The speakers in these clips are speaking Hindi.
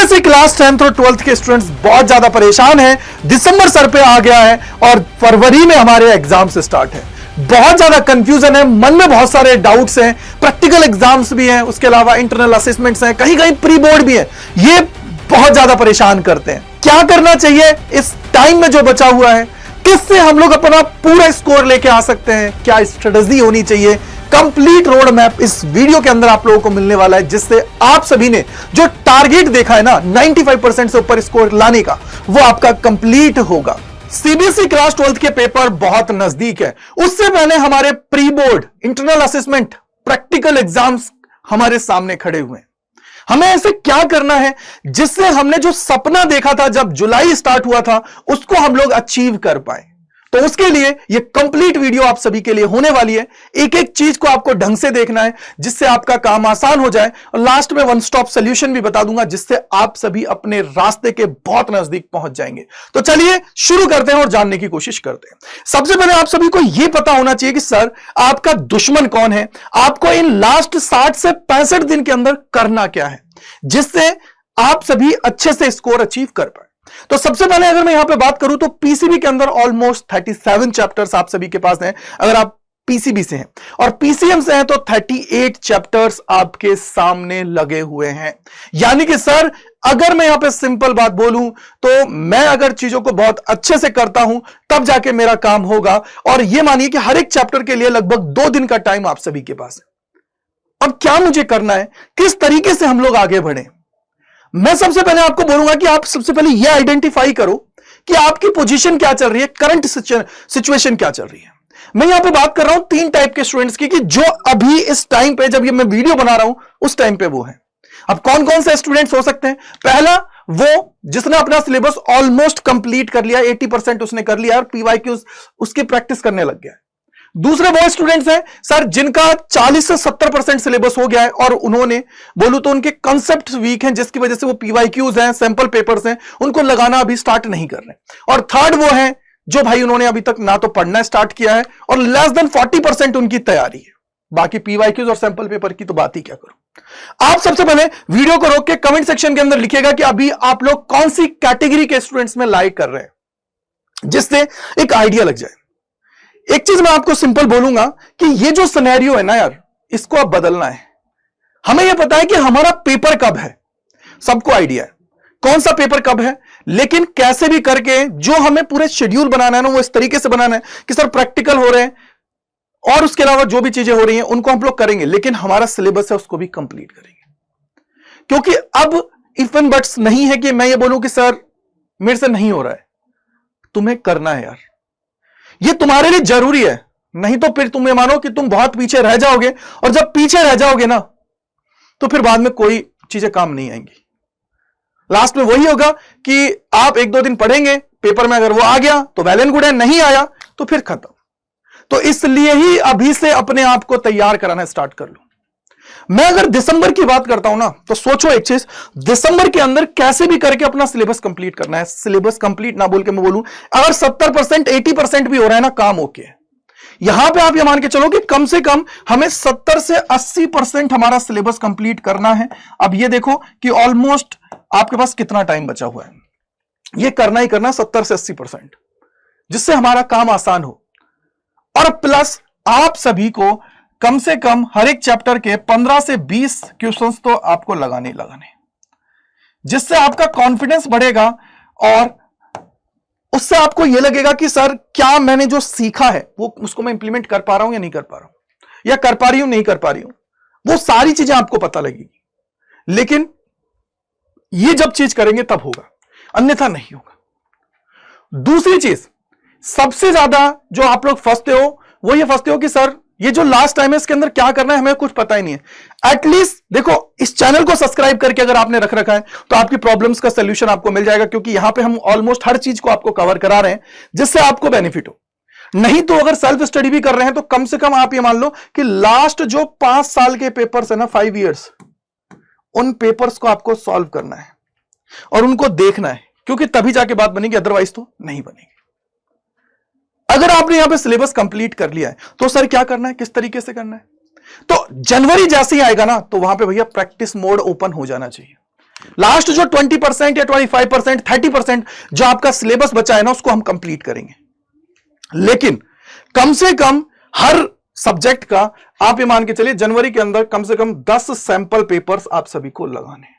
सीबीएसई क्लास 10th और 12th के स्टूडेंट्स बहुत ज्यादा परेशान हैं। दिसंबर सर पे आ गया है और फरवरी में हमारे एग्जाम्स स्टार्ट है। बहुत ज्यादा कंफ्यूजन है, मन में बहुत सारे डाउट्स हैं, प्रैक्टिकल एग्जाम्स भी हैं, उसके अलावा इंटरनल असेसमेंट्स हैं, कहीं कहीं प्री बोर्ड भी है। ये बहुत ज्यादा परेशान करते हैं। क्या करना चाहिए इस टाइम में जो बचा हुआ है, किससे हम लोग अपना पूरा स्कोर लेके आ सकते हैं, क्या स्ट्रेटजी होनी चाहिए, कंप्लीट रोड मैप इस वीडियो के अंदर आप लोगों को मिलने वाला है, जिससे आप सभी ने जो टारगेट देखा है ना 95% से ऊपर स्कोर लाने का, वो आपका कंप्लीट होगा। सीबीएसई क्लास 12th के पेपर बहुत नजदीक है। उससे पहले हमारे pre board, internal assessment, practical exams हमारे सामने खड़े हुए हैं। हमें ऐसे क्या करना है जिससे हमने जो सपना देखा था जब जुलाई स्टार्ट हुआ था, उसको हम लोग अचीव कर पाए। तो उसके लिए ये कंप्लीट वीडियो आप सभी के लिए होने वाली है। एक एक चीज को आपको ढंग से देखना है जिससे आपका काम आसान हो जाए, और लास्ट में वन स्टॉप सॉल्यूशन भी बता दूंगा जिससे आप सभी अपने रास्ते के बहुत नजदीक पहुंच जाएंगे। तो चलिए शुरू करते हैं और जानने की कोशिश करते हैं। सबसे पहले आप सभी को यह पता होना चाहिए कि सर आपका दुश्मन कौन है, आपको इन लास्ट 60 से 65 दिन के अंदर करना क्या है जिससे आप सभी अच्छे से स्कोर अचीव कर पाए। तो सबसे पहले अगर मैं यहां पे बात करूं तो पीसीबी के अंदर ऑलमोस्ट 37 चैप्टर्स आप सभी के पास हैं अगर आप पीसीबी से हैं, और पीसीएम से हैं तो 38 चैप्टर्स आपके सामने लगे हुए हैं। यानी कि सर अगर मैं यहां पे सिंपल बात बोलूं तो मैं अगर चीजों को बहुत अच्छे से करता हूं तब जाके मेरा काम होगा। और यह मानिए कि हर एक चैप्टर के लिए लगभग 2 दिन का टाइम आप सभी के पास है। अब क्या मुझे करना है, किस तरीके से हम लोग आगे बढ़े, मैं सबसे पहले आपको बोलूंगा कि आप सबसे पहले यह आइडेंटिफाई करो कि आपकी पोजीशन क्या चल रही है, करंट सिचुएशन क्या चल रही है। मैं यहां पे बात कर रहा हूं 3 टाइप के स्टूडेंट्स की कि जो अभी इस टाइम पे जब ये मैं वीडियो बना रहा हूं उस टाइम पे वो है। अब कौन कौन से स्टूडेंट्स हो सकते हैं? पहला वो जिसने अपना सिलेबस ऑलमोस्ट कंप्लीट कर लिया, 80% उसने कर लिया और पीवाईक्यूज उसकी प्रैक्टिस करने लग गया। दूसरे वो स्टूडेंट्स हैं सर जिनका 40 से 70% सिलेबस हो गया है और उन्होंने बोलूं तो उनके कॉन्सेप्ट वीक हैं जिसकी वजह से वो पीवाईक्यूज हैं, सैंपल पेपर्स हैं, उनको लगाना अभी स्टार्ट नहीं कर रहे। और थर्ड वो हैं जो भाई उन्होंने अभी तक ना तो पढ़ना स्टार्ट किया है और लेस देन 40% उनकी तैयारी है। बाकी पीवाईक्यूज और सैंपल पेपर की तो बात ही क्या करूं। आप सबसे पहले वीडियो को रोक के कमेंट सेक्शन के अंदर लिखिएगा कि अभी आप लोग कौन सी कैटेगरी के स्टूडेंट्स में लाइक कर रहे हैं, जिससे एक आइडिया लग जाए। एक चीज मैं आपको सिंपल बोलूंगा कि ये जो सिनेरियो है ना यार, इसको अब बदलना है। हमें यह पता है कि हमारा पेपर कब है, सबको आइडिया है कौन सा पेपर कब है, लेकिन कैसे भी करके जो हमें पूरे शेड्यूल बनाना है ना वो इस तरीके से बनाना है कि सर प्रैक्टिकल हो रहे हैं और उसके अलावा जो भी चीजें हो रही हैं उनको हम लोग करेंगे, लेकिन हमारा सिलेबस है उसको भी कंप्लीट करेंगे। क्योंकि अब इफ एंड बट्स नहीं है कि मैं ये बोलूं कि सर मेरे से नहीं हो रहा है, तुम्हें करना है यार, ये तुम्हारे लिए जरूरी है। नहीं तो फिर तुम ये मानो कि तुम बहुत पीछे रह जाओगे, और जब पीछे रह जाओगे ना तो फिर बाद में कोई चीजें काम नहीं आएंगी। लास्ट में वही होगा कि आप 1-2 दिन पढ़ेंगे, पेपर में अगर वो आ गया तो वेल एंड गुड है, नहीं आया तो फिर खत्म। तो इसलिए ही अभी से अपने आप को तैयार कराना स्टार्ट कर लो। मैं अगर दिसंबर की बात करता हूं ना तो सोचो एक चीज, दिसंबर के अंदर कैसे भी करके अपना सिलेबस कंप्लीट करना है। सिलेबस कंप्लीट ना बोल के मैं बोलूं अगर 70% 80% भी हो रहा है ना, काम ओके है। यहां पे आप ये मान के चलो कि कम से कम हमें 70 से 80% हमारा सिलेबस कंप्लीट करना है। अब ये देखो कि ऑलमोस्ट आपके पास कितना टाइम बचा हुआ है, ये करना ही करना 70 से 80%, जिससे हमारा काम आसान हो। और प्लस आप सभी को कम से कम हर एक चैप्टर के 15 से 20 क्वेश्चंस तो आपको लगाने जिससे आपका कॉन्फिडेंस बढ़ेगा और उससे आपको यह लगेगा कि सर क्या मैंने जो सीखा है वो उसको मैं इंप्लीमेंट कर पा रहा हूं या नहीं कर पा रहा हूं, या कर पा रही हूं नहीं कर पा रही हूं, वो सारी चीजें आपको पता लगेगी। लेकिन ये जब चीज करेंगे तब होगा, अन्यथा नहीं होगा। दूसरी चीज सबसे ज्यादा जो आप लोग फंसते हो वो ये फंसते हो कि सर ये जो लास्ट टाइम है इसके अंदर क्या करना है हमें कुछ पता ही नहीं है। एटलीस्ट देखो इस चैनल को सब्सक्राइब करके अगर आपने रख रखा है तो आपकी प्रॉब्लम्स का सॉल्यूशन आपको मिल जाएगा, क्योंकि यहां पे हम ऑलमोस्ट हर चीज को आपको कवर करा रहे हैं जिससे आपको बेनिफिट हो। नहीं तो अगर सेल्फ स्टडी भी कर रहे हैं तो कम से कम आप ये मान लो कि लास्ट जो 5 साल के पेपर्स है ना, 5 इयर्स, उन पेपर्स को आपको सॉल्व करना है और उनको देखना है, क्योंकि तभी जाके बात बनेगी, अदरवाइज तो नहीं बनेगी। अगर आपने यहां पे सिलेबस कंप्लीट कर लिया है तो सर क्या करना है, किस तरीके से करना है, तो जनवरी जैसे ही आएगा ना तो वहां पे भैया प्रैक्टिस मोड ओपन हो जाना चाहिए। लास्ट जो 20% या 25%, 30% जो आपका सिलेबस बचा है ना, उसको हम कंप्लीट करेंगे। लेकिन कम से कम हर सब्जेक्ट का आप ये मान के चलिए जनवरी के अंदर कम से कम 10 सैंपल पेपर्स आप सभी को लगाने हैं।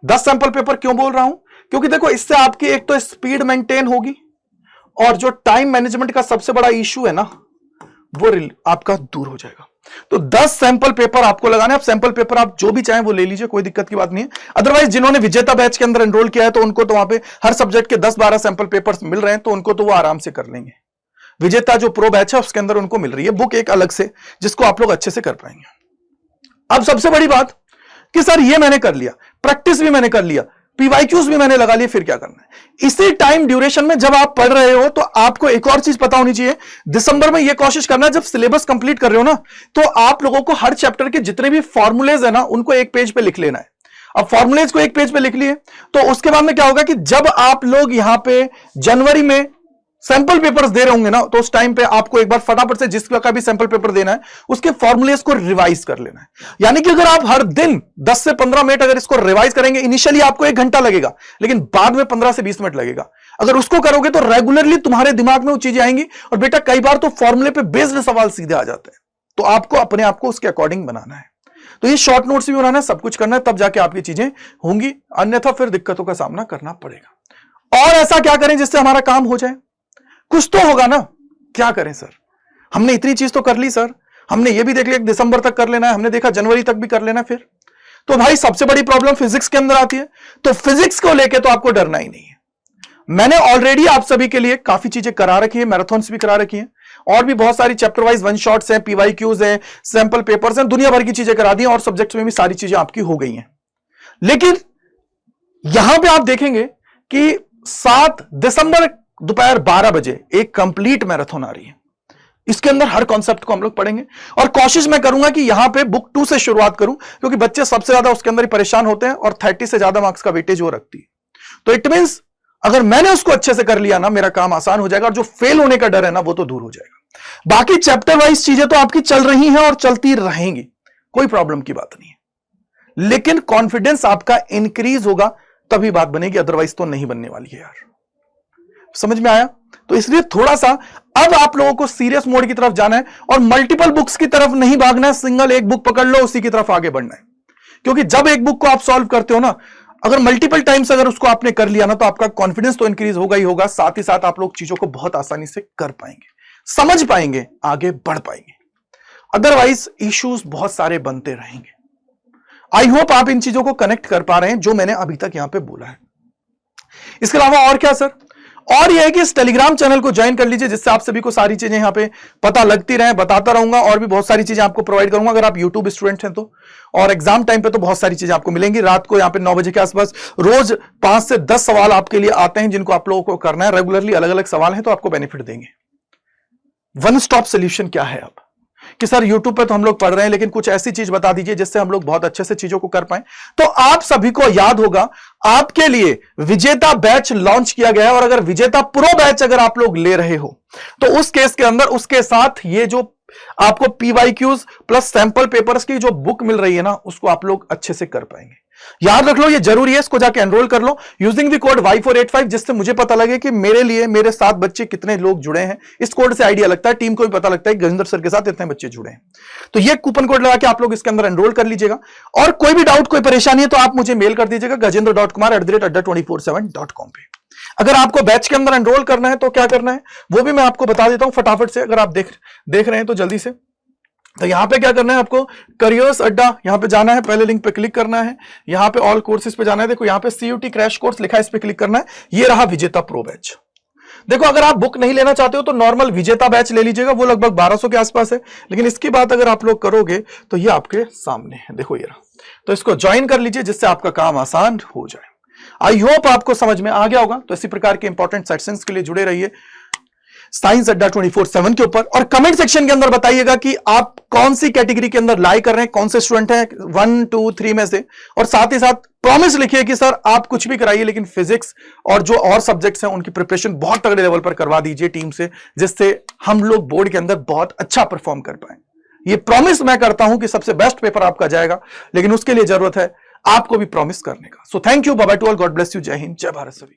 10 सैंपल पेपर क्यों बोल रहा हूं? क्योंकि देखो, इससे आपकी एक तो स्पीड मेंटेन होगी और जो टाइम मैनेजमेंट का सबसे बड़ा इशू है ना, वो आपका दूर हो जाएगा। तो 10 सैंपल पेपर आपको लगाने। आप सैंपल पेपर आप जो भी चाहें वो ले लीजिए, कोई दिक्कत की बात नहीं है। अदरवाइज जिन्होंने विजेता बैच के अंदर एनरोल किया है तो उनको तो वहां पे हर सब्जेक्ट के 10-12 सैंपल पेपर्स मिल रहे हैं, तो उनको तो वो आराम से कर लेंगे। विजेता जो प्रो बैच है उसके अंदर उनको मिल रही है बुक एक अलग से, जिसको आप लोग अच्छे से कर पाएंगे। अब सबसे बड़ी बात कि सर ये मैंने कर लिया, प्रैक्टिस भी मैंने कर लिया, पीवाईक्यूज भी मैंने लगा लिए, फिर क्या करना है? इसी टाइम ड्यूरेशन में जब आप पढ़ रहे हो तो आपको एक और चीज पता होनी चाहिए। दिसंबर में ये कोशिश करना, जब सिलेबस कंप्लीट कर रहे हो ना, तो आप लोगों को हर चैप्टर के जितने भी फॉर्मूलेज है ना, उनको एक पेज पे लिख लेना है। अब फॉर्मूलेज को एक पेज पे लिख लिए तो उसके बाद में क्या होगा कि जब आप लोग यहां पे जनवरी में सैंपल पेपर्स दे रहे होंगे ना, तो उस टाइम पे आपको एक बार फटाफट से जिस का भी सैंपल पेपर देना है उसके फॉर्मूलेस को रिवाइज कर लेना है। यानी कि अगर आप हर दिन 10 से 15 मिनट अगर इसको रिवाइज करेंगे, इनिशियली आपको 1 घंटा लगेगा, लेकिन बाद में 15 से 20 मिनट लगेगा। अगर उसको करोगे तो रेगुलरली तुम्हारे दिमाग में वो चीजें आएंगी। और बेटा कई बार तो फॉर्मूले पे बेस्ड सवाल सीधे आ जाते हैं, तो आपको अपने आप को उसके अकॉर्डिंग बनाना है। तो ये शॉर्ट नोट्स भी बनाना है, सब कुछ करना है, तब जाके आपकी चीजें होंगी, अन्यथा फिर दिक्कतों का सामना करना पड़ेगा। और ऐसा क्या करें जिससे हमारा काम हो जाए? कुछ तो होगा ना। क्या करें सर, हमने इतनी चीज तो कर ली सर, हमने ये भी देख लिया दिसंबर तक कर लेना है, हमने देखा जनवरी तक भी कर लेना फिर। तो भाई सबसे बड़ी प्रॉब्लम फिजिक्स के अंदर आती है, तो फिजिक्स को लेके तो आपको डरना ही नहीं है। मैंने ऑलरेडी आप सभी के लिए काफी चीजें करा रखी है, मैराथन्स भी करा रखी है, और भी बहुत सारी चैप्टर वाइज वन शॉट्स हैं, पीवाईक्यूज हैं, सैंपल पेपर्स हैं, दुनिया भर की चीजें करा दी हैं, और सब्जेक्ट्स में भी सारी चीजें आपकी हो गई हैं। लेकिन यहां पे आप देखेंगे कि 7 दिसंबर दोपहर 12 बजे एक कंप्लीट मैराथन आ रही है। इसके अंदर हर कॉन्सेप्ट को हम लोग पढ़ेंगे, और कोशिश मैं करूंगा कि यहां पे बुक 2 से शुरुआत करूं, क्योंकि बच्चे सबसे ज्यादा उसके अंदर ही परेशान होते हैं, और 30 से ज्यादा मार्क्स का वेटेज वो रखती है। तो इट मींस अगर मैंने उसको अच्छे से कर लिया ना, मेरा काम आसान हो जाएगा, और जो फेल होने का डर है ना, वो तो दूर हो जाएगा। बाकी चैप्टर वाइज चीजें तो आपकी चल रही हैं और चलती रहेंगी, कोई प्रॉब्लम की बात नहीं है। लेकिन कॉन्फिडेंस आपका इंक्रीज होगा तभी बात बनेगी, अदरवाइज तो नहीं बनने वाली है यार। समझ में आया? तो इसलिए थोड़ा सा अब आप लोगों को सीरियस मोड की तरफ जाना है, और मल्टीपल बुक्स की तरफ नहीं भागना है। सिंगल एक बुक पकड़ लो, उसी की तरफ आगे बढ़ना है। क्योंकि जब एक बुक को आप सॉल्व करते हो ना, अगर मल्टीपल टाइम्स अगर उसको आपने कर लिया ना, तो आपका कॉन्फिडेंस तो इंक्रीज होगा ही होगा, साथ ही साथ आप लोग चीजों को बहुत आसानी से कर पाएंगे, समझ पाएंगे, आगे बढ़ पाएंगे। अदरवाइज इश्यूज बहुत सारे बनते रहेंगे। आई होप आप इन चीजों को कनेक्ट कर पा रहे हैं जो मैंने अभी तक यहां पे बोला है। इसके अलावा और क्या सर? और यह है कि इस टेलीग्राम चैनल को ज्वाइन कर लीजिए, जिससे आप सभी को सारी चीजें यहां पे पता लगती रहे, बताता रहूंगा, और भी बहुत सारी चीजें आपको प्रोवाइड करूंगा अगर आप यूट्यूब स्टूडेंट हैं तो। और एग्जाम टाइम पे तो बहुत सारी चीजें आपको मिलेंगी। रात को यहां पे 9 बजे के आसपास रोज 5 से 10 सवाल आपके लिए आते हैं, जिनको आप लोगों को करना है। रेगुलरली अलग अलग सवाल हैं, तो आपको बेनिफिट देंगे। वन स्टॉप सोल्यूशन क्या है अब कि सर यूट्यूब पे तो हम लोग पढ़ रहे हैं, लेकिन कुछ ऐसी चीज बता दीजिए जिससे हम लोग बहुत अच्छे से चीजों को कर पाए। तो आप सभी को याद होगा, आपके लिए विजेता बैच लॉन्च किया गया है, और अगर विजेता प्रो बैच अगर आप लोग ले रहे हो, तो उस केस के अंदर उसके साथ ये जो आपको पीवाईक्यूज प्लस सैंपल पेपर्स की जो बुक मिल रही है ना, उसको आप लोग अच्छे से कर पाएंगे। याद रख लो, ये जरूरी है, इसको जाके एनरोल कर लो यूजिंग द कोड Y485, जिससे मुझे पता लगे कि मेरे लिए मेरे साथ बच्चे कितने लोग जुड़े हैं। इस कोड से आइडिया लगता है, टीम को भी पता लगता है गजेंद्र सर के साथ इतने बच्चे जुड़े हैं। तो ये कूपन कोड लगा के आप लोग इसके अंदर एनरोल कर लीजिएगा। और कोई भी डाउट, कोई परेशानी है तो आप मुझे मेल कर दीजिएगा gajendra.kumar@adda247.com पे। अगर आपको बैच के अंदर एनरोल करना है तो क्या करना है वो भी मैं आपको बता देता हूं फटाफट से, अगर आप देख रहे हैं तो जल्दी से। तो यहां पे क्या करना है, आपको करियर्स अड्डा यहां पे जाना है, पहले लिंक पे क्लिक करना है, यहां पे ऑल कोर्सेज पे जाना है। देखो यहां पे CUT क्रैश कोर्स लिखा है, इस पे क्लिक करना है। ये रहा विजेता प्रो बैच। देखो अगर आप बुक नहीं लेना चाहते हो तो नॉर्मल विजेता बैच ले लीजिएगा, वो लगभग 1200 के आसपास है। लेकिन इसकी बात अगर आप लोग करोगे तो ये आपके सामने है, देखो ये रहा। तो इसको ज्वाइन कर लीजिए, जिससे आपका काम आसान हो जाए। आई होप आपको समझ में आ गया होगा। तो इसी प्रकार के इंपॉर्टेंट सेशंस के लिए जुड़े रहिए साइंस अड्डा 24/7 के ऊपर, और कमेंट सेक्शन के अंदर बताइएगा कि आप कौन सी कैटेगरी के अंदर लाई कर रहे हैं, कौन से स्टूडेंट हैं 1, 2, 3 में से। और साथ ही साथ प्रॉमिस लिखिए कि सर आप कुछ भी कराइए, लेकिन फिजिक्स और जो और सब्जेक्ट्स हैं उनकी प्रिपरेशन बहुत तगड़े लेवल पर करवा दीजिए टीम से, जिससे हम लोग बोर्ड के अंदर बहुत अच्छा परफॉर्म कर पाए। ये प्रॉमिस मैं करता हूं कि सबसे बेस्ट पेपर आपका जाएगा, लेकिन उसके लिए जरूरत है आपको भी प्रॉमिस करने का। So thank you, bye bye to all, God bless you, जय हिंद, जय भारत सभी।